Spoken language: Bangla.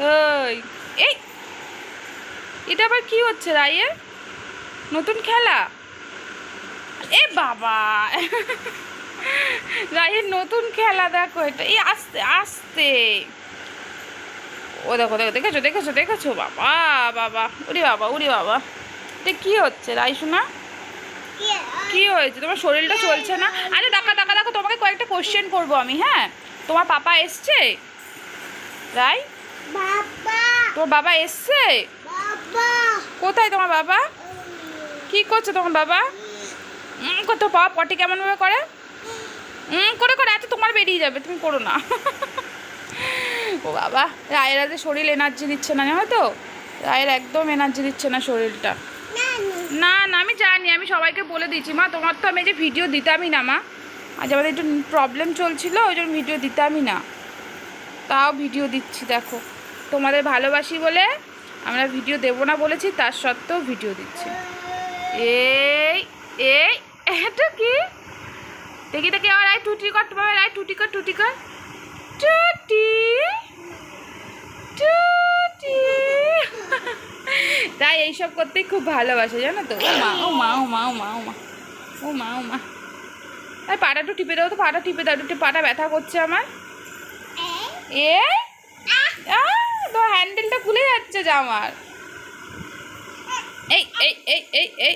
ওই এই এটা আবার কি হচ্ছে রায়ের নতুন খেলা? এ বাবা রায়ের নতুন খেলা দেখো এটা। এই আস্তে আস্তে। ও দেখো দেখো, দেখেছো দেখেছো দেখেছো? বাবা বাবা, উরি বাবা উরি বাবা, এটা কি হচ্ছে রাই শোনা? কি হয়েছে? তোমার শরীরটা চলছে না? আরে দেখা দেখা দেখো, তোমাকে কয়েকটা কোশ্চেন করবো আমি। হ্যাঁ, তোমার পাপা এসছে রাই? তোমার বাবা এসছে? কোথায় তোমার বাবা? কি করছে তোমার বাবা? কত বাবা পটি কেমন ভাবে করে? করে করে এত তোমার বেরিয়ে যাবে, তুমি করো না। ও বাবা, রায়ের আজ শরীর এনার্জি দিচ্ছে না, জানো তো? রায়ের একদম এনার্জি দিচ্ছে না শরীরটা। না না আমি জানি, আমি সবাইকে বলে দিচ্ছি মা, তোমার তো আমি যে ভিডিও দিতামই না মা, আজ আমাদের একটু প্রবলেম চলছিল, ওই জন্য ভিডিও দিতামই না, তাও ভিডিও দিচ্ছি। দেখো, তোমাদের ভালোবাসি বলে আমরা ভিডিও দেবো না বলেছি, তার সত্ত্বেও ভিডিও দিচ্ছি। এই এই এটা কি? দেখি দেখি আর রায় টুটি কর, তোমার রায় টুটি কর, টুটি কর, টুটি টুটি। তাই এইসব করতেই খুব ভালোবাসে, জানো তো? ও মা ও মা ও মা ও মা ও মা ও মা ও মা। আর পাটা একটু টিপে দাও তো, পাটা টিপে দাও, একটু পাটা ব্যথা করছে আমার। এ তো হ্যান্ডেলটা খুলে যাচ্ছে জামার। এই এই এই এই এই